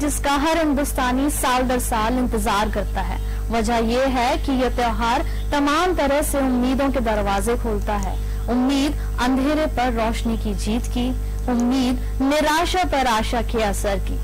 जिसका हर हिंदुस्तानी साल दर साल इंतजार करता है। वजह यह है कि यह त्योहार तमाम तरह से उम्मीदों के दरवाजे खोलता है। उम्मीद अंधेरे पर रोशनी की जीत की, उम्मीद निराशा पर आशा के असर की।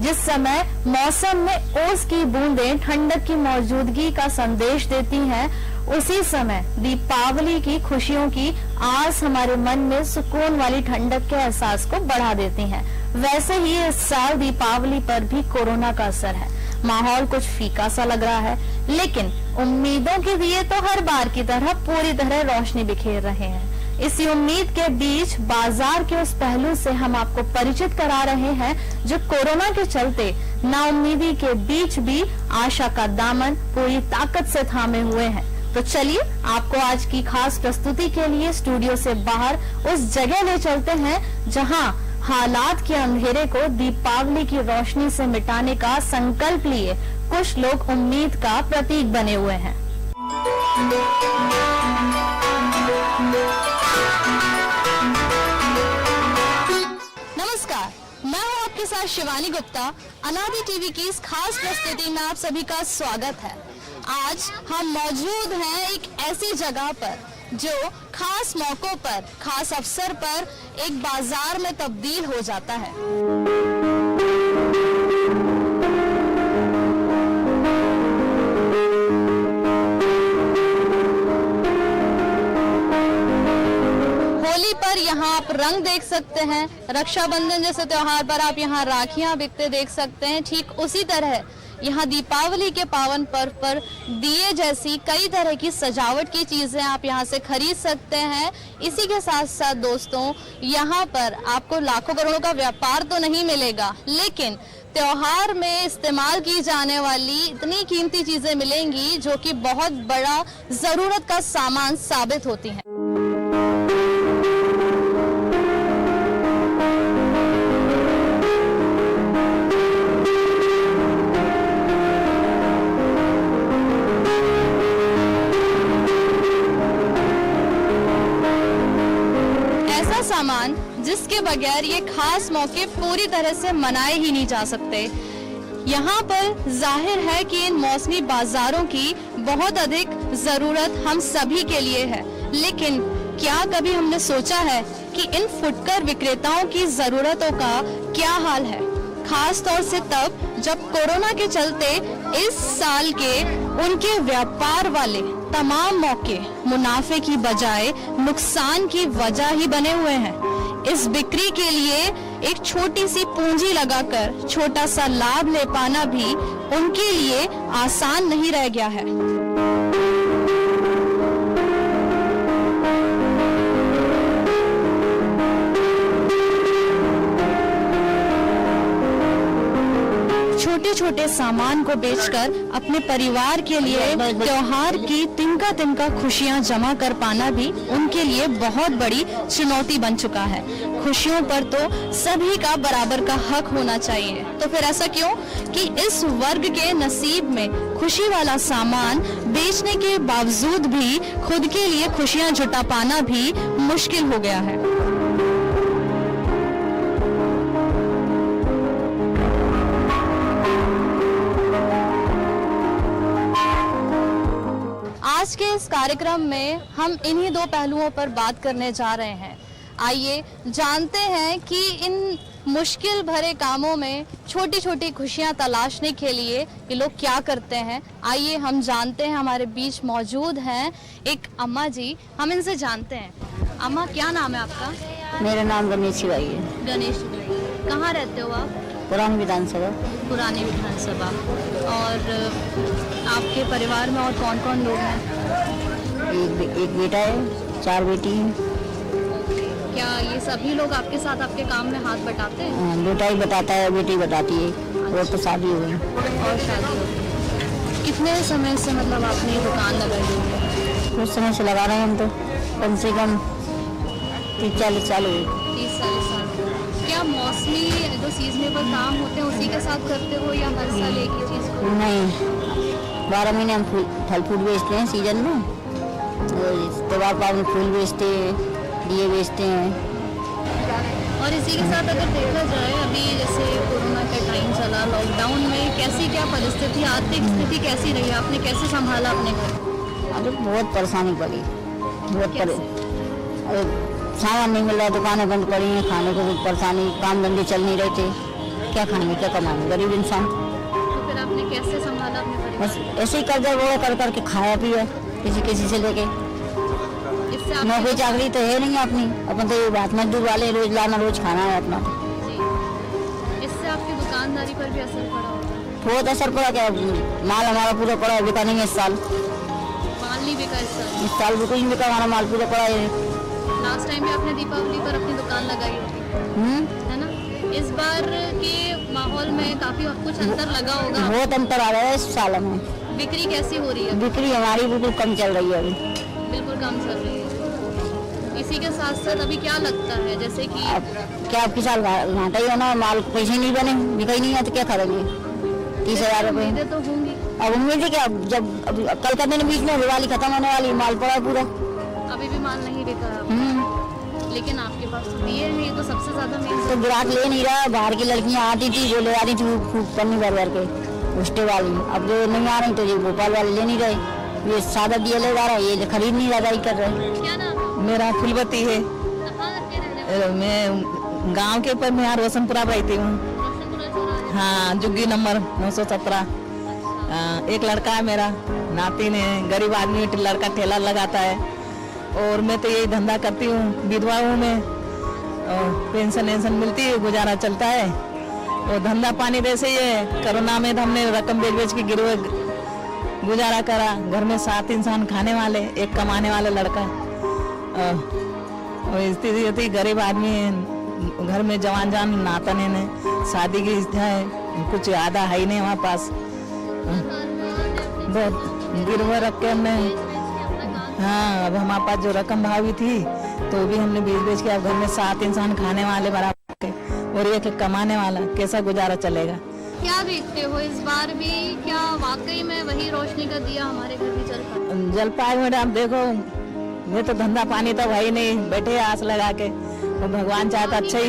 जिस समय मौसम में ओस की बूंदें ठंडक की मौजूदगी का संदेश देती हैं, उसी समय दीपावली की खुशियों की आस हमारे मन में सुकून वाली ठंडक के एहसास को बढ़ा देती हैं। वैसे ही इस साल दीपावली पर भी कोरोना का असर है। माहौल कुछ फीका सा लग रहा है, लेकिन उम्मीदों के दिए तो हर बार की तरह पूरी तरह रोशनी बिखेर रहे हैं। इसी उम्मीद के बीच बाजार के उस पहलू से हम आपको परिचित करा रहे हैं जो कोरोना के चलते नाउम्मीदी के बीच भी आशा का दामन पूरी ताकत से थामे हुए हैं। तो चलिए आपको आज की खास प्रस्तुति के लिए स्टूडियो से बाहर उस जगह ले चलते हैं जहां हालात के अंधेरे को दीपावली की रोशनी से मिटाने का संकल्प लिए कुछ लोग उम्मीद का प्रतीक बने हुए हैं। नमस्कार, मैं हूं आपके साथ शिवानी गुप्ता। अनादि टीवी की इस खास प्रस्तुति में आप सभी का स्वागत है। आज हम मौजूद हैं एक ऐसी जगह पर जो खास मौकों पर, खास अवसर पर एक बाजार में तब्दील हो जाता है। होली पर यहाँ आप रंग देख सकते हैं, रक्षाबंधन जैसे त्योहार पर आप यहाँ राखियां बिकते देख सकते हैं। ठीक उसी तरह यहाँ दीपावली के पावन पर्व पर दिए जैसी कई तरह की सजावट की चीजें आप यहाँ से खरीद सकते हैं। इसी के साथ साथ दोस्तों, यहाँ पर आपको लाखों करोड़ों का व्यापार तो नहीं मिलेगा, लेकिन त्योहार में इस्तेमाल की जाने वाली इतनी कीमती चीजें मिलेंगी जो कि बहुत बड़ा जरूरत का सामान साबित होती हैं। सामान जिसके बगैर ये खास मौके पूरी तरह से मनाए ही नहीं जा सकते। यहाँ पर जाहिर है कि इन मौसमी बाजारों की बहुत अधिक जरूरत हम सभी के लिए है, लेकिन क्या कभी हमने सोचा है कि इन फुटकर विक्रेताओं की जरूरतों का क्या हाल है, खास तौर से तब जब कोरोना के चलते इस साल के उनके व्यापार वाले तमाम मौके मुनाफे की बजाय नुकसान की वजह ही बने हुए हैं। इस बिक्री के लिए एक छोटी सी पूंजी लगाकर छोटा सा लाभ ले पाना भी उनके लिए आसान नहीं रह गया है। छोटे छोटे सामान को बेचकर अपने परिवार के लिए त्योहार की तिनका तिनका खुशियां जमा कर पाना भी उनके लिए बहुत बड़ी चुनौती बन चुका है। खुशियों पर तो सभी का बराबर का हक होना चाहिए, तो फिर ऐसा क्यों कि इस वर्ग के नसीब में खुशी वाला सामान बेचने के बावजूद भी खुद के लिए खुशियां जुटा पाना भी मुश्किल हो गया है। आज के इस कार्यक्रम में हम इन्हीं दो पहलुओं पर बात करने जा रहे हैं। आइए जानते हैं कि इन मुश्किल भरे कामों में छोटी छोटी खुशियां तलाशने के लिए ये लोग क्या करते हैं। आइए हम जानते हैं। हमारे बीच मौजूद हैं एक अम्मा जी, हम इनसे जानते हैं। अम्मा, क्या नाम है आपका? मेरा नाम गणेश भाई है। गणेश भाई, कहाँ रहते हो आप? पुरानी विधानसभा। पुरानी विधानसभा। और आपके परिवार में और कौन कौन लोग हैं? एक बेटा है, 4 बेटी हैं। क्या ये सभी लोग आपके साथ आपके काम में हाथ बटाते हैं? बेटा ही बताता है, बेटी बताती है। वो तो शादी हो गई। और शादी हो गई। कितने समय से मतलब आपने ये दुकान लगाई हुई है? कुछ समय से लगा रहे हैं हम तो, कम से कम 30-40 साल हुए। 30-40 साल। क्या मौसमी जो सीजनेबल काम होते हैं उसी के साथ करते हो या हर साल एक ही चीज़ को? नहीं, 12 महीने हम फल फ्रूट बेचते हैं सीजन में, त्योहार पर फूल बेचते हैं, दिए बेचते हैं। और इसी के साथ अगर देखा जाए अभी जैसे कोरोना का टाइम चला, लॉकडाउन में कैसी क्या परिस्थिति, आर्थिक स्थिति कैसी रही, आपने कैसे संभाला अपने घर? अरे बहुत परेशानी पड़ी, बहुत अरे सामान नहीं मिल रहा, दुकानें बंद पड़ी हैं, खाने को भी परेशानी, काम धंधे चल नहीं रहे थे, क्या खाएंगे क्या कमाएंगे गरीब इंसान। तो फिर आपने कैसे संभाला अपने परिवार? बस ऐसे ही कर्जा वर्जा कर करके खाया पिया किसी से लेके। इससे आप नौकरी चाकरी तो है नहीं अपनी, अपन तो ये बात मजदूर वाले, रोज लाना रोज खाना है अपना। इससे आपकी दुकानदारी पर भी असर पड़ा होगा? बहुत असर पड़ा, क्या माल हमारा पूरा पड़ा है, बिका नहीं है इस साल। माल नहीं बिका इस साल बिल्कुल नहीं बिका, हमारा माल पूरा पड़ा है। लास्ट टाइम भी आपने दीपावली पर अपनी दुकान लगाई होगी, है ना? इस बार के माहौल में काफी कुछ अंतर लगा होगा? बहुत अंतर आ रहा है इस साल में। बिक्री कैसी हो रही है? बिक्री हमारी बिल्कुल कम चल रही है अभी, बिल्कुल कम चल रही है। इसी के साथ साथ अभी क्या लगता है जैसे कि अब क्या आपकी साल घाटा ही होना, माल पैसे नहीं बने, बिका ही नहीं है तो क्या करेंगे? 30,000 रुपये उम्मीदें तो होंगी। अब उम्मीद है क्या, जब कल का दिन बीच में दिवाली खत्म होने वाली, माल पड़ा है पूरा। अभी भी माल नहीं बिका है, लेकिन आपके पास तो दिए हैं, ये तो सबसे ज्यादा मेन। तो ग्राहक ले नहीं रहा, बाहर की लड़कियां आती थी जो ले आ रही थी खूब पन्नी भर भर के उष्टे वाली, अब जो नहीं आ रही तो ये भोपाल वाले ले नहीं रहे, ये सादा दिया ले जा रहा है, ये खरीद नहीं रहा कर रहे। क्या नाम है? मेरा फुलवती है, कहाँ के रहने वाले? मैं गांव के ऊपर मैं यहाँ रोशनपुरा रहती हूँ। रोशनपुरा चौराहे। हाँ, जुग्गी नंबर 917। एक लड़का है मेरा, नातिन है, गरीब आदमी लड़का ठेला लगाता है, और मैं तो यही धंधा करती हूँ, विधवा हूँ मैं, और पेंशन वेंशन मिलती है, गुजारा चलता है। और धंधा पानी वैसे ही है, कोरोना में तो हमने रकम बेच बेच के गिरवे गुजारा करा। घर में 7 इंसान खाने वाले, एक कमाने वाला लड़का, और स्थिति होती गरीब आदमी है, घर में जवान जान नाता ने शादी की इच्छा है, कुछ आधा है ही नहीं हमारे पास, बहुत गिरवा रख के हमने। हाँ, अब हमारे पास जो रकम भावी थी तो भी हमने बेच बेच के, अब घर में 7 इंसान खाने वाले बराबर के, और एक कमाने वाला, कैसा गुजारा चलेगा? क्या देखते हो इस बार भी, क्या वाकई में वही रोशनी का दिया हमारे घर भी जल पाता? जल पाए मैडम, देखो ये तो धंधा पानी तो भाई नहीं, बैठे आस लगा के, तो भगवान चाहे तो अच्छा ही,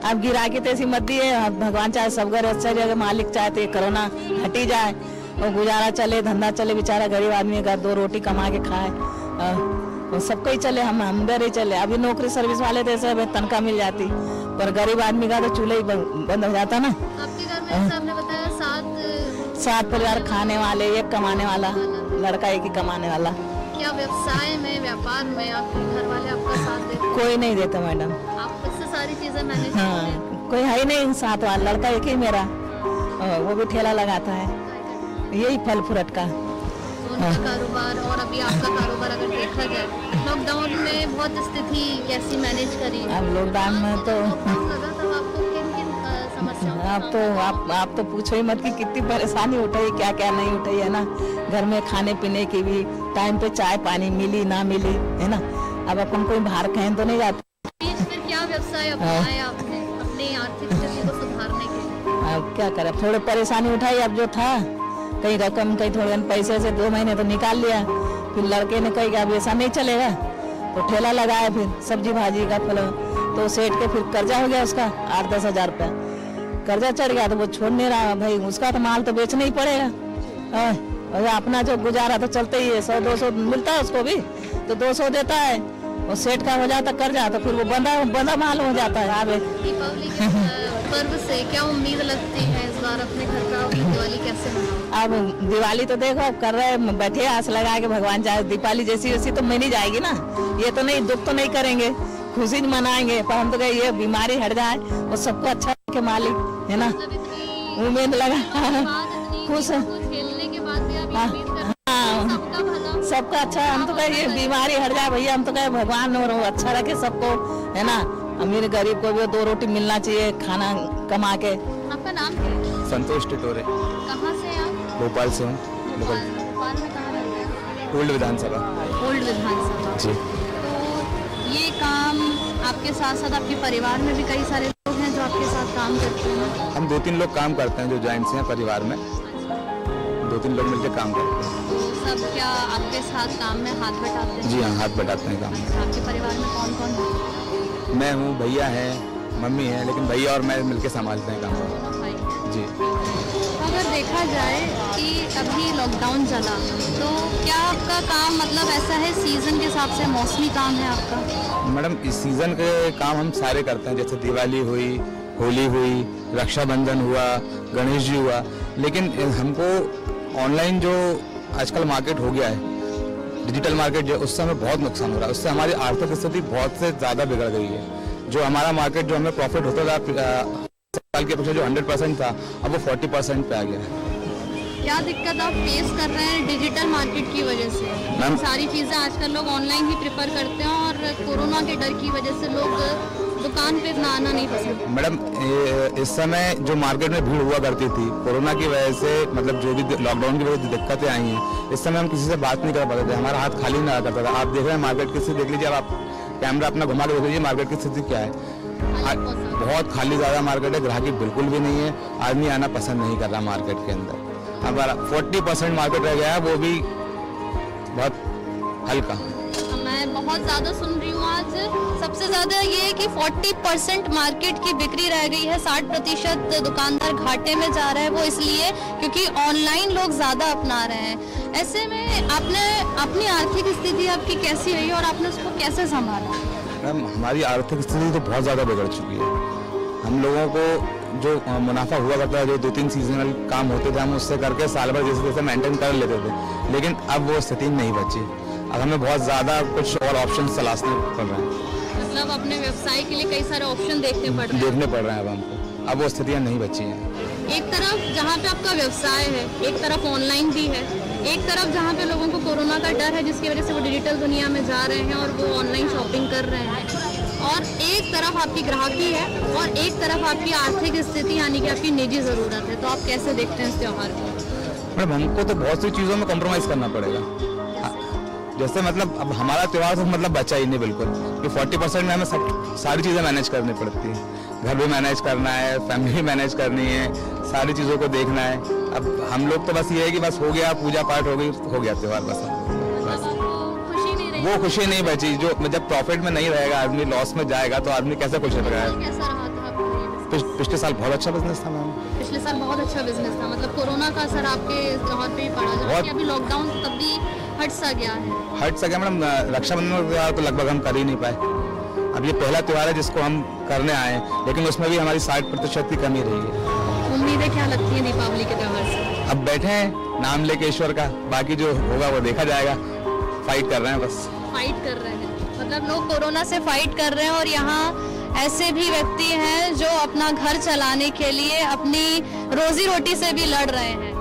अब गिरा के तैसी मत दिए, भगवान चाहे सब घर अच्छा जगह, मालिक चाहे तो कोरोना हटी जाए और गुजारा चले, धंधा चले, बेचारा गरीब आदमी का 2 रोटी कमा के खाए, और सबको ही चले, हम अंदर ही चले। अभी नौकरी सर्विस वाले थे सब तनख्वाह मिल जाती, पर गरीब आदमी का तो चूल्हा ही बंद हो जाता ना। आपके घर में जैसे आपने बताया 7 परिवार खाने वाले, एक कमाने वाला लड़का, एक ही कमाने वाला। क्या व्यवसाय में, व्यापार में आपके घर वाले आपका साथ देते? कोई नहीं देता मैडम। आप खुद से सारी चीजें मैनेज करते हाँ, हैं? कोई है ही नहीं, 7 वाला लड़का एक ही मेरा, वो भी ठेला लगाता है, यही फल फ्रूट का। तो उनका कारोबार और अभी आपका कारोबार अगर देखा जाए, लॉकडाउन में बहुत स्थिति कैसी मैनेज करी? अब लॉकडाउन में तो लॉकडाउन लगा तब आपको किन किन समस्याओं का आप तो पूछो ही मत कि कितनी परेशानी उठाई, क्या क्या नहीं उठाई है ना। घर में खाने पीने की भी टाइम पे चाय पानी मिली ना मिली है ना, अब अपन कोई बाहर कहीं तो नहीं जाते। फिर क्या व्यवसाय अपनाया आपने अपनी आर्थिक स्थिति को सुधारने के लिए? अब क्या करें, थोड़ी परेशानी उठाई, अब जो था कहीं रकम कहीं थोड़े पैसे से 2 महीने तो निकाल लिया, फिर लड़के ने कही कि अब ऐसा नहीं चलेगा, तो ठेला लगाया, फिर सब्जी भाजी का फल, तो सेठ के फिर कर्जा हो गया उसका 8-10 हजार रुपया कर्जा चढ़ गया, तो वो छोड़ नहीं रहा भाई, उसका तो माल तो बेचना ही पड़ेगा, और अपना जो गुजारा तो चलते ही है, 100-200 मिलता है उसको भी, तो 200 देता है, और सेठ का हो जाता कर्जा, तो फिर वो बंदा माल हो जाता है। अब दीपावली के पर्व से क्या उम्मीद लगती है इस बार अपने घर का, दिवाली कैसे मनाओ? अब दिवाली तो देखो अब कर रहे, बैठे आस लगा के, भगवान चाहे दीपावली जैसी वैसी तो मनी जाएगी ना, ये तो नहीं, दुख तो नहीं करेंगे, खुशी मनाएंगे, पर हम तो कहे ये बीमारी हट जाए और सबको अच्छा रखे मालिक, है ना, उम्मीद लगा खुश खेलने के बाद भी आप उम्मीद करते हैं सबका भला, सबका अच्छा, हम तो कहे ये बीमारी हट जाए भैया, हम तो कहे भगवान और अच्छा रखे सबको, है ना, अमीर गरीब को भी 2 रोटी मिलना चाहिए खाना कमा के। आपका नाम क्या है? संतोष टिटोरे। कहाँ से आप? भोपाल से हूँ। भोपाल में कहाँ रहते हैं? ओल्ड विधानसभा। ओल्ड विधानसभा। जी। तो ये काम आपके साथ साथ आपके परिवार में भी कई सारे लोग हैं जो आपके साथ काम करते हैं? हम 2-3 लोग काम करते हैं, जो जॉइंट्स हैं परिवार में, 2-3 लोग मिलकर काम करते हैं। तो सब क्या आपके साथ काम में हाथ बटाते हैं? जी हाँ, हाथ बटाते हैं काम में। आपके परिवार में कौन कौन है? मैं हूँ, भैया है, मम्मी है, लेकिन भैया और मैं मिलके संभालते हैं काम को। जी। अगर देखा जाए कि अभी लॉकडाउन चला तो क्या आपका काम मतलब ऐसा है सीजन के हिसाब से मौसमी काम है आपका? मैडम इस सीज़न के काम हम सारे करते हैं, जैसे दिवाली हुई, होली हुई, रक्षाबंधन हुआ, गणेश जी हुआ, लेकिन हमको ऑनलाइन जो आजकल मार्केट हो गया है, डिजिटल मार्केट जो, उससे हमें बहुत नुकसान हो रहा है। उससे हमारी आर्थिक स्थिति बहुत से ज़्यादा बिगड़ गई है। जो हमारा मार्केट जो हमें प्रॉफिट होता था साल के पीछे जो 100% था, अब वो 40% पे आ गया है। क्या दिक्कत आप फेस कर रहे हैं डिजिटल मार्केट की वजह से? मैम सारी चीज़ें आजकल लोग ऑनलाइन ही प्रेफर करते हैं और कोरोना के डर की वजह से लोग दुकान पे इतना आना नहीं पसंद। मैडम इस समय जो मार्केट में भीड़ हुआ करती थी कोरोना की वजह से, मतलब जो भी लॉकडाउन की वजह से दिक्कतें आई हैं, इस समय हम किसी से बात नहीं कर पाते थे, हमारा हाथ खाली नहीं करता था। आप देख रहे हैं मार्केट की स्थिति, देख लीजिए, अब आप कैमरा अपना घुमा के देख लीजिए मार्केट की स्थिति क्या है। बहुत खाली ज़्यादा मार्केट है, ग्राहकी बिल्कुल भी नहीं है, आदमी आना पसंद नहीं कर रहा मार्केट के अंदर। अब 40% मार्केट रह गया है, वो भी बहुत हल्का। मैं बहुत ज़्यादा सुन रही हूँ आज, सबसे ज़्यादा ये है कि 40% मार्केट की बिक्री रह गई है, 60% दुकानदार घाटे में जा रहे हैं। वो इसलिए क्योंकि ऑनलाइन लोग ज़्यादा अपना रहे हैं। ऐसे में आपने अपनी आर्थिक स्थिति आपकी कैसी रही और आपने उसको कैसे संभाला? मैम हमारी आर्थिक स्थिति तो बहुत ज़्यादा बिगड़ चुकी है। हम लोगों को जो मुनाफा हुआ करता है, जो 2-3 सीजनल काम होते थे, हम उससे करके साल भर जैसे जैसे मेंटेन कर लेते थे, लेकिन अब वो स्थिति नहीं बची। अब हमें बहुत ज़्यादा कुछ और ऑप्शन तलाशने पड़ रहे हैं। मतलब अपने व्यवसाय के लिए कई सारे ऑप्शन देखने पड़ रहे हैं अब हमको। अब वो स्थितियाँ नहीं बची हैं। एक तरफ जहाँ पे आपका व्यवसाय है, एक तरफ ऑनलाइन भी है, एक तरफ जहाँ पे लोगों को कोरोना का डर है जिसकी वजह से वो डिजिटल दुनिया में जा रहे हैं और वो ऑनलाइन शॉपिंग कर रहे हैं, और एक तरफ आपकी ग्राहकी है और एक तरफ आपकी आर्थिक स्थिति यानी कि आपकी निजी ज़रूरत है। तो आप कैसे देखते हैं इस त्योहार को? मैडम हमको तो बहुत सी चीज़ों में कॉम्प्रोमाइज़ करना पड़ेगा। जैसे मतलब अब हमारा त्यौहार तो मतलब बचा ही नहीं बिल्कुल, कि 40% में हमें सारी चीज़ें मैनेज करनी पड़ती हैं। घर भी मैनेज करना है, फैमिली भी मैनेज करनी है, सारी चीज़ों को देखना है। अब हम लोग तो बस ये है कि बस हो गया, पूजा पाठ हो गया त्यौहार, बस वो खुशी नहीं बची। जो जब प्रॉफिट में नहीं रहेगा, आदमी लॉस में जाएगा, तो आदमी कैसे खुश रहेगा? पिछले साल बहुत अच्छा बिजनेस था मैम। पिछले साल बहुत अच्छा बिजनेस था, मतलब कोरोना का असर आपके त्योहार पे ही पड़ा, जबकि अभी लॉकडाउन तब भी हट सा गया मैडम। रक्षाबंधन का त्यौहार तो लगभग हम कर ही नहीं पाए। अब ये पहला त्यौहार है जिसको हम करने आए, लेकिन उसमें भी हमारी 60% की कमी रही है। उम्मीदें क्या लगती हैं दीपावली के त्यौहार से? अब बैठे हैं नाम लेके ईश्वर का, बाकी जो होगा वो देखा जाएगा। फाइट कर रहे हैं, बस फाइट कर रहे हैं, मतलब लोग कोरोना से फाइट कर रहे हैं। और यहाँ ऐसे भी व्यक्ति हैं जो अपना घर चलाने के लिए अपनी रोजी रोटी से भी लड़ रहे हैं।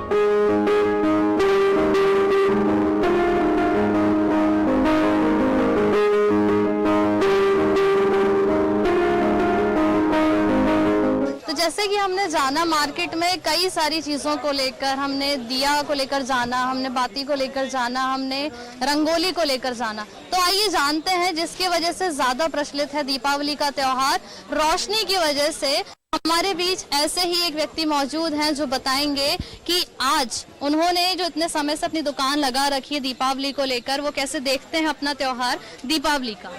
जैसे कि हमने जाना मार्केट में कई सारी चीज़ों को लेकर, हमने दिया को लेकर जाना, हमने बाती को लेकर जाना, हमने रंगोली को लेकर जाना। तो आइए जानते हैं जिसकी वजह से ज़्यादा प्रचलित है दीपावली का त्यौहार, रोशनी की वजह से। हमारे बीच ऐसे ही एक व्यक्ति मौजूद हैं जो बताएंगे कि आज उन्होंने जो इतने समय से अपनी दुकान लगा रखी है दीपावली को लेकर, वो कैसे देखते हैं अपना त्यौहार दीपावली का।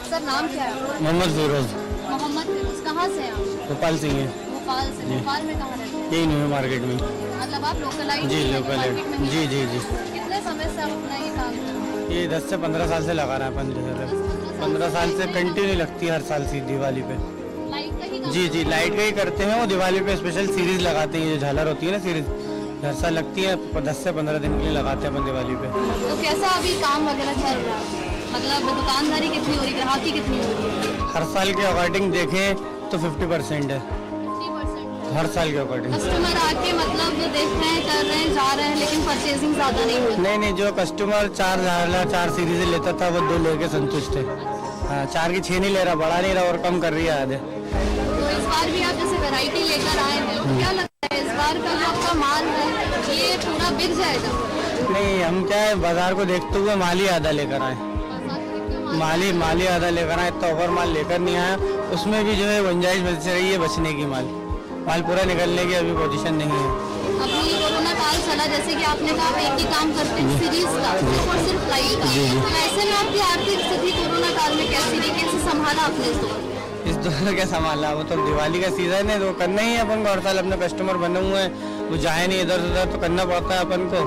सर नाम क्या है? मोहम्मद फिरोज। मोहम्मद फिरोज, कहाँ से हैं आप? गोपाल सिंह है। भोपाल से। भोपाल में कहाँ रहते हैं? यही न्यू मार्केट में। मतलब आप लोकलाइट? जी लोकलाइट। जी जी जी। कितने समय से आप अपना ये काम कर रहे हैं? ये 10 से 15 साल से लगा रहा है। 15 साल से कंटिन्यू लगती है हर साल सी दिवाली पे। लाइट का ही काम? जी जी लाइट का ही करते हैं। वो दिवाली पे स्पेशल सीरीज लगाते हैं, जो झालर होती है ना सीरीज, हर साल लगती है। 10 से 15 दिन के लिए लगाते हैं अपन दिवाली पे। तो कैसा अभी काम वगैरह चल रहा है? मतलब दुकानदारी कितनी हो रही है, ग्राहकी कितनी हो रही है? हर साल के अकॉर्डिंग देखें तो 50% है, 50% हर साल के अकॉर्डिंग। कस्टमर आके मतलब देख रहे हैं, कर रहे हैं, जा रहे हैं, लेकिन परचेजिंग ज्यादा नहीं होती। नहीं, जो कस्टमर 4 सीरीज लेता था वो 2 लेके संतुष्ट है। हाँ, 4 की 6 नहीं ले रहा, बढ़ा नहीं रहा और कम कर रही है आधे। तो इस बार भी आप जैसे वैरायटी लेकर आए हैं, तो क्या लगता है इस बार का जो आपका माल है ये पूरा बिक जाएगा? नहीं, हम क्या है बाजार को देखते हुए माल ही आधा लेकर आए। माल ही आधा लेकर आए, तो ओवर माल लेकर नहीं आया। उसमें भी जो है गुंजाइश बच रही है बचने की। माल पूरा निकलने की अभी पोजीशन नहीं है। अभी कोरोना काल चला, जैसे कि आपने कहा एक ही काम करते हैं सीरीज का और सिर्फ लाइट का, तो ऐसे में आपकी आर्थिक स्थिति कोरोना काल में कैसी रही, कैसे संभाला आपने इसको? इस दौर क्या संभालना, वो तो दिवाली का सीजन है तो करना ही है अपन को, हर साल अपने कस्टमर बने हुए हैं, वो जाए नहीं इधर उधर तो करना पड़ता है अपन को,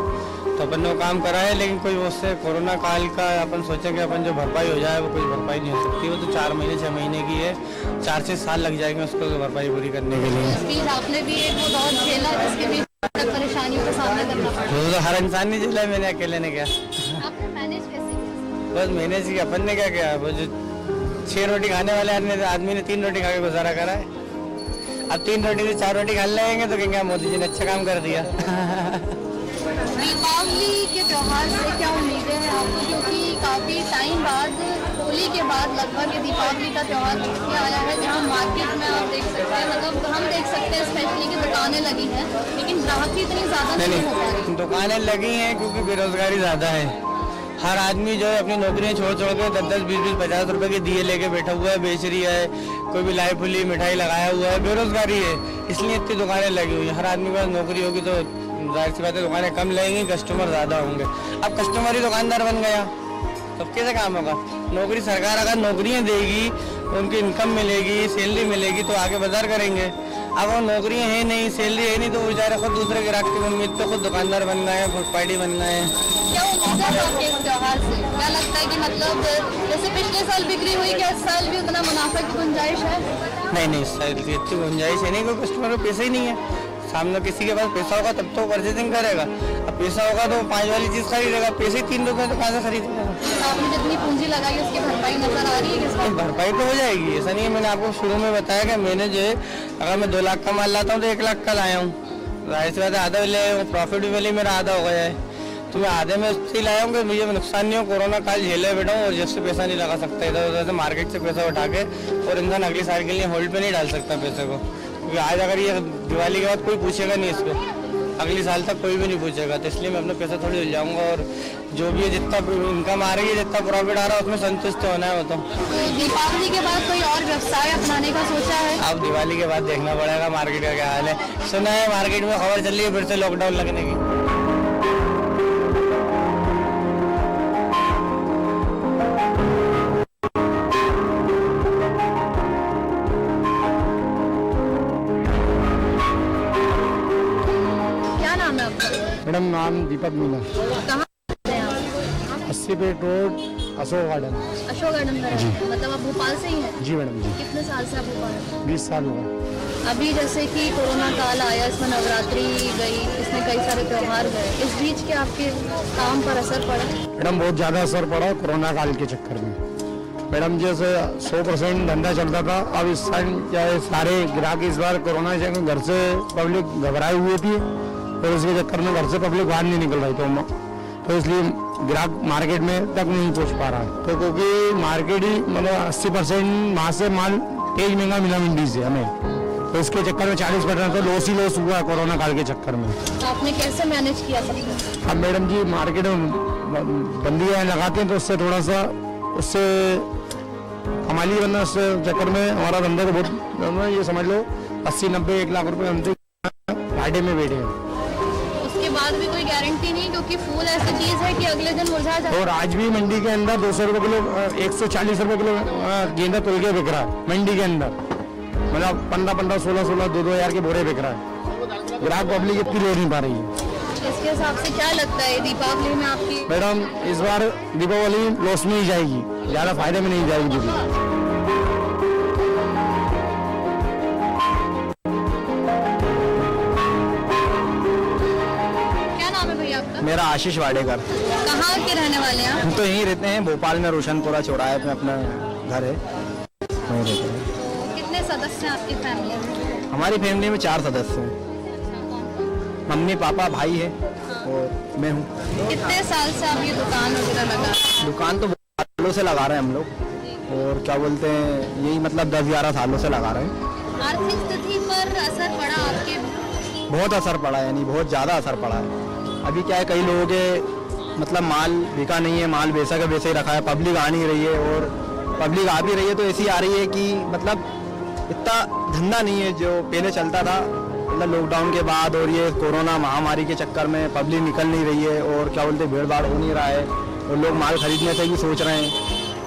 तो अपन ने काम करा है। लेकिन कोई उससे कोरोना काल का अपन सोचे कि अपन जो भरपाई हो जाए वो कोई भरपाई नहीं हो सकती, वो तो 4 महीने 6 महीने की है, 4 से साल लग जाएंगे उसको भरपाई पूरी करने के लिए। इस बीच आपने भी एक वो दौर झेला जिसके बीच परेशानियों का सामना करना पड़ा, वो तो हर इंसान ने झेला, मैंने अकेले ने क्या, आपने मैनेज कैसे किया? बस मैनेज किया। अपन ने क्या किया, वो जो 6 रोटी खाने वाले आदमी ने 3 रोटी खा के गुजारा करा है। अब 3 रोटी से 4 रोटी खा लेंगे तो कहेंगे मोदी जी ने अच्छा काम कर दिया। दीपावली के त्योहार से क्या उम्मीदें हैं आपको, क्योंकि काफी टाइम बाद होली के बाद लगभग ये दीपावली का त्योहार छूट आया है, जहाँ मार्केट में आप देख सकते हैं, मतलब हम देख सकते हैं स्पेशली की दुकानें लगी हैं, लेकिन ग्राहक इतनी ज्यादा नहीं हो पा रही। दुकानें लगी हैं क्योंकि बेरोजगारी ज्यादा है, हर आदमी जो है अपनी नौकरियां छोड़ के 10-10, 20-20, 50 रुपए के दिए लेके बैठा हुआ है, बेच रही है, कोई भी लाई फुली मिठाई लगाया हुआ है, बेरोजगारी है, इसलिए इतनी दुकानें लगी हुई है। हर आदमी के पास नौकरी होगी तो जाहिर सी बात है दुकानें कम लगेंगी, कस्टमर ज्यादा होंगे। अब कस्टमर ही दुकानदार बन गया तब कैसे काम होगा? नौकरी सरकार अगर नौकरियां देगी, उनकी इनकम मिलेगी, सैलरी मिलेगी तो आगे बाजार करेंगे। अब वो नौकरियां है नहीं, सैलरी है नहीं, तो बेचारे खुद दूसरे ग्राहक की उम्मीद तो खुद दुकानदार बन गए हैं, फूड पार्टी बन गए हैं। क्या उम्मीद है आपके इस त्योहार से? क्या लगता है कि मतलब जैसे पिछले साल बिक्री हुई, क्या इस साल भी उतना मुनाफा की गुंजाइश है? नहीं, इस साल की इतनी गुंजाइश है नहीं, कोई कस्टमर को पैसा ही नहीं है। सामने किसी के पास पैसा होगा तब तो परचेजिंग करेगा, अब पैसा होगा तो 5 वाली चीज खरीदेगा, पैसे 3 रुपए तो कहाँ से खरीदेगा? आपने जितनी पूंजी लगाई उसकी भरपाई नजर आ रही है किस बात? भरपाई तो हो जाएगी, ऐसा नहीं है। मैंने आपको शुरू में बताया कि मैंने जो है अगर मैं 2 लाख का माल लाता हूँ तो 1 लाख का लाया हूँ, जाहिर सी बात है आधा ले प्रॉफिट भी मिले, मेरा आधा हो गया है, तो मैं आधे में उससे लाया हूँ कि मुझे नुकसान नहीं हो। कोरोना काल झेले बैठा हूँ और जब से पैसा नहीं लगा सकता, इधर उधर से मार्केट से पैसा उठा के, और इंसान अगली साल के लिए होल्ड पे नहीं डाल सकता पैसे को, क्योंकि आज अगर ये दिवाली के बाद कोई पूछेगा नहीं इसको, अगली साल तक कोई भी नहीं पूछेगा, तो इसलिए मैं अपना पैसा थोड़ी हिल जाऊंगा, और जो भी है जितना इनकम आ रही है, जितना प्रॉफिट आ रहा है उसमें संतुष्ट होना है। वो तो दीपावली के बाद कोई और व्यवसाय अपनाने का सोचा है? अब दिवाली के बाद देखना पड़ेगा मार्केट का क्या हाल है। सुना है मार्केट में खबर चल रही है फिर से लॉकडाउन लगने की। मैडम नाम दीपक मीना, कहाँ रहते हैं आप? 80 feet road, Ashok garden. Ashok garden में रहते हैं, मतलब आप भोपाल से ही हैं? जी मैडम जी। कितने साल से आप भोपाल हैं? 20 साल हुआ। अभी जैसे कि कोरोना काल आया, इसमें नवरात्रि गई, इसमें कई सारे त्योहार गए, इस बीच के आपके काम पर असर पड़ा? मैडम बहुत ज़्यादा असर पड़ा कोरोना काल के चक्कर में। मैडम जैसे 100% धंधा चलता था, अब इस टाइम चाहे सारे ग्राहक इस बार कोरोना के घर से पब्लिक घबराए हुए थी, और इसके चक्कर में घर से पब्लिक बाहर नहीं निकल रही, तो इसलिए ग्राहक मार्केट में तक नहीं पहुंच पा रहा है। तो क्योंकि मार्केट ही मतलब 80% वहाँ से माल तेज महंगा मिला मंडी से हमें, तो इसके चक्कर में 40% तो लॉस ही लॉस हुआ कोरोना काल के चक्कर में। आपने कैसे मैनेज किया सब कुछ? अब मैडम जी मार्केट में बंदियाँ लगाते हैं तो उससे थोड़ा सा उससे कमाली बनना, उस चक्कर में हमारा धंधा तो बहुत, ये समझ लो 80-90 1 लाख रुपए हम घाटे में बैठे हैं। उसके बाद भी कोई गारंटी नहीं, क्योंकि फूल ऐसी चीज है कि अगले दिन मुरझा जाता है। और आज भी मंडी के अंदर 200 रुपए किलो, 140 रुपए किलो गेंदा तुल के बिक रहा है मंडी के अंदर, मतलब 15-15, 16-16, 2-2 हज़ार के बोरे बिक रहा है। ग्राहक पब्लिक इतनी ले नहीं पा रही है। इसके हिसाब से क्या लगता है दीपावली में आपकी? मैडम इस बार दीपावली लॉस में ही जाएगी, ज्यादा फायदे में नहीं जाएगी दीपावली। मेरा आशीष वाडेकर। कहाँ के रहने वाले हैं? हम तो यहीं रहते हैं, भोपाल में रोशनपुरा चौराहे पे अपना घर है, वहीं रहते हैं। कितने सदस्य हैं आपकी फैमिली में? हमारी फैमिली में 4 सदस्य हैं, मम्मी पापा भाई है और मैं हूँ। कितने साल से आप ये दुकान वगैरह लगा? दुकान तो सालों से लगा रहे हैं हम लोग, और क्या बोलते हैं यही मतलब 10-11 सालों से लगा रहे हैं। आर्थिक स्थिति पर असर पड़ा आपके? बहुत असर पड़ा है, यानी बहुत ज़्यादा असर पड़ा है। अभी क्या है, कई लोगों के मतलब माल बिका नहीं है, माल वैसा का वैसे ही रखा है, पब्लिक आ नहीं रही है, और पब्लिक आ भी रही है तो ऐसी आ रही है कि मतलब इतना धंधा नहीं है जो पहले चलता था, मतलब लॉकडाउन के बाद और ये कोरोना महामारी के चक्कर में पब्लिक निकल नहीं रही है, और क्या बोलते भीड़ भाड़ हो नहीं रहा है, और लोग माल खरीदने से भी सोच रहे हैं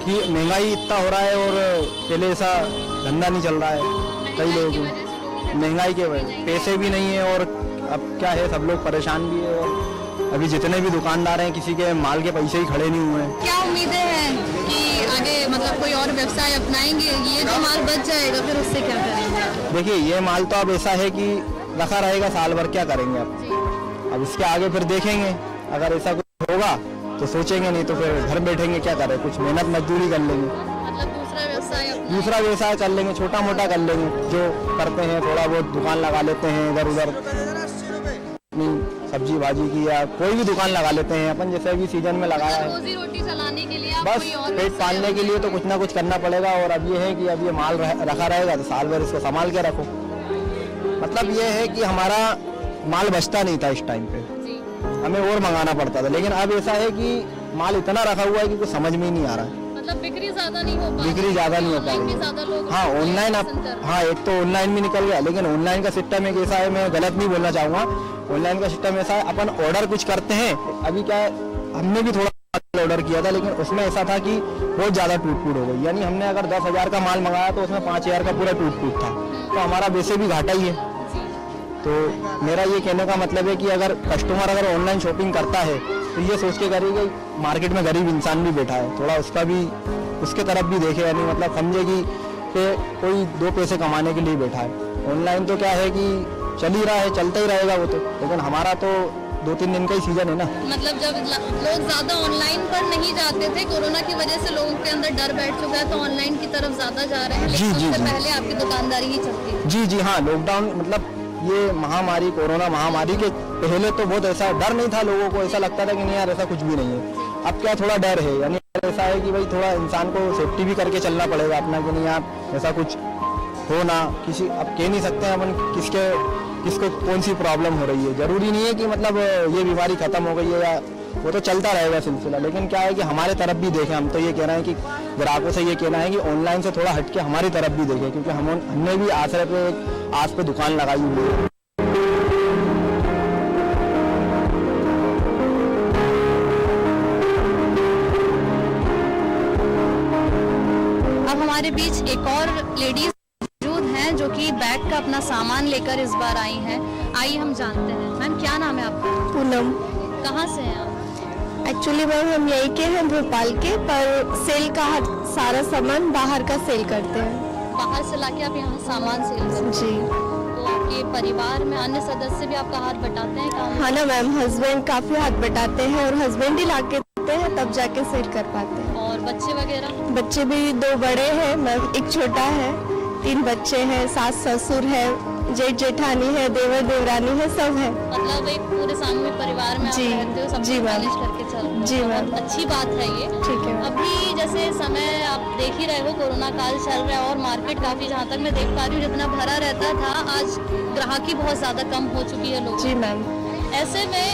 कि महंगाई इतना हो रहा है और पहले ऐसा धंधा नहीं चल रहा है। कई लोगों को महंगाई के वजह पैसे भी नहीं है और अब क्या है, सब लोग परेशान भी है और अभी जितने भी दुकानदार हैं किसी के माल के पैसे ही खड़े नहीं हुए हैं। क्या उम्मीदें हैं कि आगे मतलब कोई और व्यवसाय अपनाएंगे? ये जो माल बच जाएगा फिर उससे क्या करेंगे? देखिए ये माल तो अब ऐसा है कि रखा रहेगा साल भर, क्या करेंगे अब इसके आगे फिर देखेंगे। अगर ऐसा कुछ होगा तो सोचेंगे, नहीं तो फिर घर बैठेंगे, क्या करें, कुछ मेहनत मजदूरी कर लेंगे, मतलब दूसरा व्यवसाय कर लेंगे, छोटा मोटा कर लेंगे जो करते हैं, थोड़ा बहुत दुकान लगा लेते हैं इधर उधर, सब्जी भाजी की या कोई भी दुकान लगा लेते हैं अपन, जैसे अभी सीजन में लगाया है। रोजी रोटी चलाने के लिए आप बस कोई और पेट पालने के लिए तो कुछ ना कुछ करना पड़ेगा। और अब ये है कि अब ये माल रखा रहेगा तो साल भर इसको संभाल के रखो। मतलब ये है कि हमारा माल बचता नहीं था इस टाइम पे, हमें और मंगाना पड़ता था, लेकिन अब ऐसा है कि माल इतना रखा हुआ है कि कुछ समझ में ही नहीं आ रहा है। मतलब बिक्री ज्यादा नहीं हो पा रही, बिक्री ज्यादा नहीं हो पा रही। हाँ ऑनलाइन हाँ एक तो ऑनलाइन भी निकल गया, लेकिन ऑनलाइन का सिस्टम एक ऐसा है, मैं गलत नहीं बोलना चाहूँगा, ऑनलाइन का सिस्टम ऐसा है, अपन ऑर्डर कुछ करते हैं। अभी क्या है, हमने भी थोड़ा ऑर्डर किया था, लेकिन उसमें ऐसा था कि बहुत ज़्यादा टूट हो गई। यानी हमने अगर 10,000 का माल मंगाया तो उसमें 5,000 का पूरा टूट था, तो हमारा वैसे भी घाटा ही है। तो मेरा ये कहने का मतलब है कि अगर कस्टमर अगर ऑनलाइन शॉपिंग करता है तो ये सोच के करे कि मार्केट में गरीब इंसान भी बैठा है, थोड़ा उसका भी उसके तरफ भी देखे, यानी मतलब समझे कि कोई 2 पैसे कमाने के लिए बैठा है। ऑनलाइन तो क्या है कि चल ही रहा है, चलता ही रहेगा वो तो, लेकिन हमारा तो 2-3 दिन का ही सीजन है ना। मतलब जब लोग ज्यादा ऑनलाइन पर नहीं जाते थे, कोरोना की वजह से लोगों के अंदर डर बैठ चुका है, तो ऑनलाइन की तरफ ज्यादा जा रहे हैं, लेकिन उससे पहले आपकी दुकानदारी ही चलती है। जी हाँ, लॉकडाउन मतलब ये महामारी, कोरोना महामारी के पहले तो बहुत ऐसा डर नहीं था लोगों को, ऐसा लगता था कि नहीं यार ऐसा कुछ भी नहीं है। अब क्या थोड़ा डर है, यानी ऐसा है कि भाई थोड़ा इंसान को सेफ्टी भी करके चलना पड़ेगा अपना, कि नहीं यार ऐसा कुछ हो ना, किसी अब कह नहीं सकते हैं अपन किसको कौन सी प्रॉब्लम हो रही है। जरूरी नहीं है कि मतलब ये बीमारी खत्म हो गई है, या वो तो चलता रहेगा सिलसिला, लेकिन क्या है कि हमारे तरफ भी देखें। हम तो ये कह रहे हैं कि ग्राहकों से ये कहना है कि ऑनलाइन से थोड़ा हटके हमारी तरफ भी देखें, क्योंकि हमने भी आश्रय पे आस पे दुकान लगाई हुई है। अब हमारे बीच एक और लेडीज मौजूद हैं जो कि बैग का अपना सामान लेकर इस बार आई हैं। आइए हम जानते हैं। मैम क्या नाम है आपका? पूनम। कहाँ से हैं आप? एक्चुअली मैम हम यही के हैं, भोपाल के, पर सेल का सारा सामान बाहर का सेल करते हैं। बाहर से लाके आप यहाँ सामान सेल करते हैं? जी। तो आपके परिवार में अन्य सदस्य भी आपका हाथ बटाते हैं काम? हाँ ना मैम, हस्बैंड काफी हाथ बटाते हैं और हस्बैंड ही लाके देते हैं, तब जाके सेल कर पाते हैं। और बच्चे वगैरह? बच्चे भी 2 बड़े हैं मैम, एक छोटा है, 3 बच्चे हैं, सास ससुर है, जेठ जेठानी है, देवर देवरानी है, सब है। मतलब एक पूरे सामूहिक परिवार में आप रहते हो, सब जी मैम, मैनेज करके चल रहे हो। जी मैम, अच्छी बात है ये। ठीक है। अभी जैसे समय आप देख ही रहे हो, कोरोना काल चल रहा है और मार्केट काफी, जहाँ तक मैं देख पा रही हूँ, जितना भरा रहता था आज ग्राहकी बहुत ज्यादा कम हो चुकी है लोगों। जी मैम। ऐसे में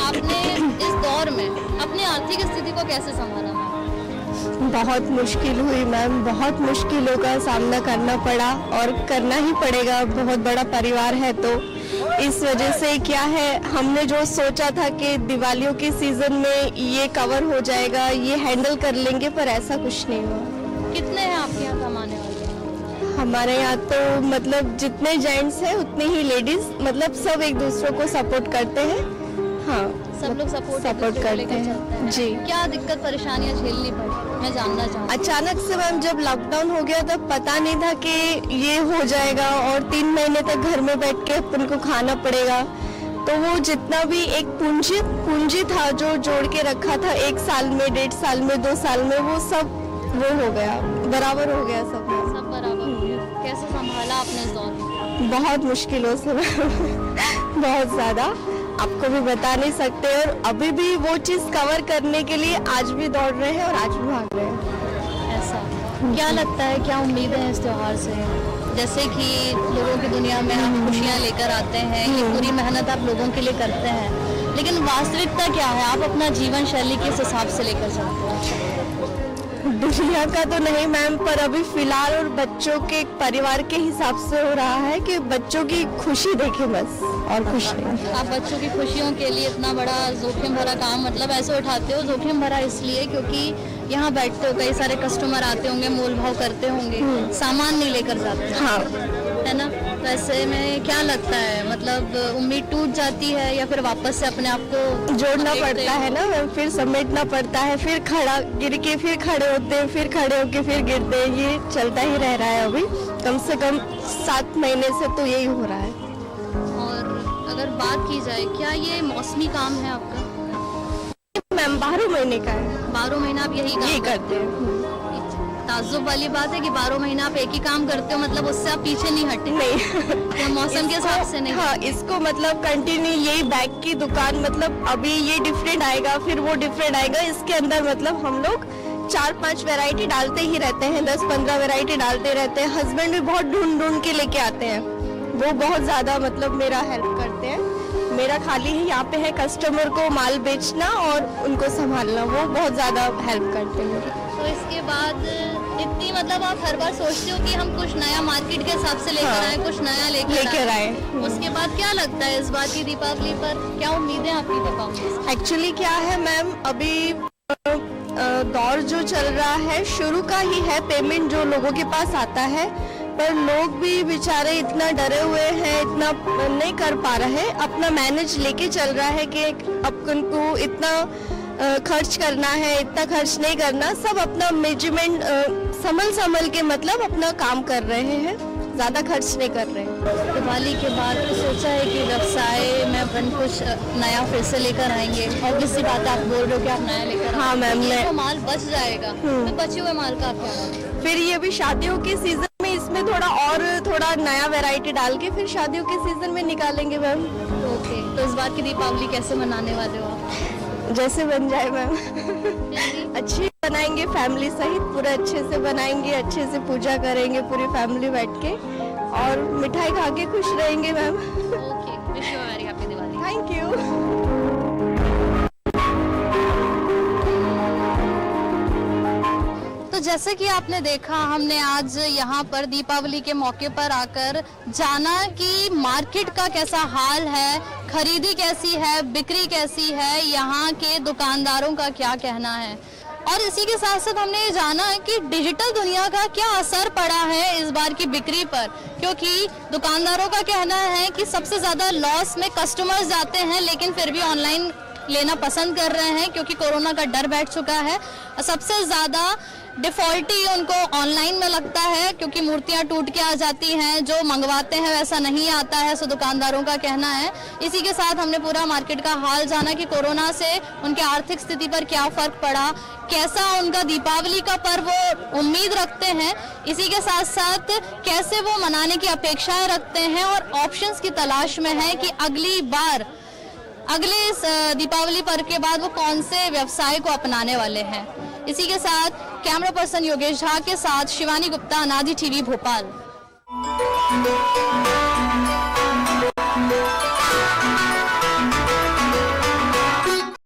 आपने इस दौर में अपनी आर्थिक स्थिति को कैसे संभाला? बहुत मुश्किल हुई मैम, बहुत मुश्किलों का सामना करना पड़ा और करना ही पड़ेगा, बहुत बड़ा परिवार है तो इस वजह से क्या है, हमने जो सोचा था कि दिवालियों के सीजन में ये कवर हो जाएगा, ये हैंडल कर लेंगे, पर ऐसा कुछ नहीं हुआ। कितने हैं आपके यहाँ कमाने वाले? हमारे यहाँ तो मतलब जितने जेंट्स हैं उतने ही लेडीज, मतलब सब एक दूसरे को सपोर्ट करते हैं। हाँ, सब लोग सपोर्ट करते हैं। जी। क्या दिक्कत परेशानियाँ झेलनी पड़ी, मैं जानना चाहूँ? अचानक से मैम जब लॉकडाउन हो गया तब पता नहीं था कि ये हो जाएगा और 3 महीने तक घर में बैठ के अपन को खाना पड़ेगा, तो वो जितना भी एक पूंजी था जो जोड़ के रखा था 1 साल में, 1.5 साल में, 2 साल में, वो सब वो हो गया, बराबर हो गया, सब बराबर हो गया। कैसे संभाला आपने इस दौर में? बहुत मुश्किलों से बहुत ज्यादा, आपको भी बता नहीं सकते, और अभी भी वो चीज कवर करने के लिए आज भी दौड़ रहे हैं और आज भी भाग रहे हैं। ऐसा क्या लगता है, क्या उम्मीदें हैं इस त्योहार से? जैसे कि लोगों की दुनिया में आप खुशियाँ लेकर आते हैं, ये पूरी मेहनत आप लोगों के लिए करते हैं, लेकिन वास्तविकता क्या है? आप अपना जीवन शैली किस हिसाब से लेकर चलते हैं? दुनिया का तो नहीं मैम, पर अभी फिलहाल और बच्चों के परिवार के हिसाब से हो रहा है कि बच्चों की खुशी देखें बस, और कुछ नहीं। आप बच्चों की खुशियों के लिए इतना बड़ा जोखिम भरा काम मतलब ऐसे उठाते हो? जोखिम भरा इसलिए क्योंकि यहाँ बैठते हो, कई सारे कस्टमर आते होंगे, मोल भाव करते होंगे, सामान नहीं लेकर जाते, हाँ है ना? वैसे में क्या लगता है, मतलब उम्मीद टूट जाती है या फिर वापस से अपने आप को जोड़ना पड़ता है ना मैम, फिर समेटना पड़ता है, फिर खड़ा गिर के फिर खड़े होते हैं, फिर खड़े होके फिर गिरते हैं, ये चलता ही रह रहा है अभी कम से कम 7 महीने से तो यही हो रहा है। और अगर बात की जाए, क्या ये मौसमी काम है आपका? मैम 12 महीने का है, 12 महीना आप यही काम करते हैं। ताज्जुब वाली बात है कि 12 महीना आप एक ही काम करते हो, मतलब उससे आप पीछे नहीं हटे? नहीं या मौसम के हिसाब से नहीं? हाँ, इसको मतलब कंटिन्यू यही बैग की दुकान, मतलब अभी ये डिफरेंट आएगा, फिर वो डिफरेंट आएगा, इसके अंदर मतलब हम लोग 4-5 वैरायटी डालते ही रहते हैं, 10-15 वैरायटी डालते रहते हैं। हस्बैंड भी बहुत ढूंढ के लेके आते हैं, वो बहुत ज्यादा मतलब मेरा हेल्प करते हैं। मेरा खाली ही यहाँ पे है कस्टमर को माल बेचना और उनको संभालना, वो बहुत ज्यादा हेल्प करते हैं मेरी। तो इसके बाद इतनी मतलब आप हर बार सोचते हो कि हम कुछ नया मार्केट के हिसाब से लेकर आए, कुछ नया लेकर आए। उसके बाद क्या लगता है इस बार की दीपावली पर, क्या उम्मीदें आपकी दीपावली से? एक्चुअली क्या है मैम, अभी दौर जो चल रहा है शुरू का ही है, पेमेंट जो लोगों के पास आता है, पर लोग भी बेचारे इतना डरे हुए हैं, इतना नहीं कर पा रहे, अपना मैनेज लेके चल रहा है कि अपन को इतना खर्च करना है, इतना खर्च नहीं करना, सब अपना मेजरमेंट संभल के मतलब अपना काम कर रहे हैं, ज्यादा खर्च नहीं कर रहे हैं। दिवाली के बाद तो सोचा है कि व्यवसाय में अपन कुछ नया फिर से लेकर आएंगे, और किसी बात आप बोल रहे हो कि आप नया लेकर? हाँ मैम, तो माल बच जाएगा, तो बचे हुए माल का क्या? फिर ये भी शादियों के सीजन में इसमें थोड़ा नया वैरायटी डाल के फिर शादियों के सीजन में निकालेंगे मैम। ओके, तो इस बार की दीपावली कैसे मनाने वाले हो आप? जैसे बन जाए मैम, अच्छे बनाएंगे, फैमिली सहित पूरा अच्छे से बनाएंगे, अच्छे से पूजा करेंगे पूरी फैमिली बैठ के, और मिठाई खा के खुश रहेंगे ma'am. Okay, wish you a very happy Diwali. Thank you. तो जैसे कि आपने देखा, हमने आज यहाँ पर दीपावली के मौके पर आकर जाना कि मार्केट का कैसा हाल है, खरीदी कैसी है, बिक्री कैसी है, यहाँ के दुकानदारों का क्या कहना है, और इसी के साथ साथ हमने ये जाना कि डिजिटल दुनिया का क्या असर पड़ा है इस बार की बिक्री पर, क्योंकि दुकानदारों का कहना है कि सबसे ज़्यादा लॉस में कस्टमर्स जाते हैं, लेकिन फिर भी ऑनलाइन लेना पसंद कर रहे हैं क्योंकि कोरोना का डर बैठ चुका है। सबसे ज़्यादा डिफ़ॉल्टी उनको ऑनलाइन में लगता है क्योंकि मूर्तियां टूट के आ जाती हैं, जो मंगवाते हैं वैसा नहीं आता है, सो दुकानदारों का कहना है। इसी के साथ हमने पूरा मार्केट का हाल जाना कि कोरोना से उनके आर्थिक स्थिति पर क्या फ़र्क पड़ा, कैसा उनका दीपावली का पर्व उम्मीद रखते हैं, इसी के साथ साथ कैसे वो मनाने की अपेक्षाएं रखते हैं और ऑप्शंस की तलाश में है कि अगली बार अगले इस दीपावली पर्व के बाद वो कौन से व्यवसाय को अपनाने वाले हैं। इसी के साथ कैमरा पर्सन योगेश झा के साथ शिवानी गुप्ता, अनादि टीवी भोपाल।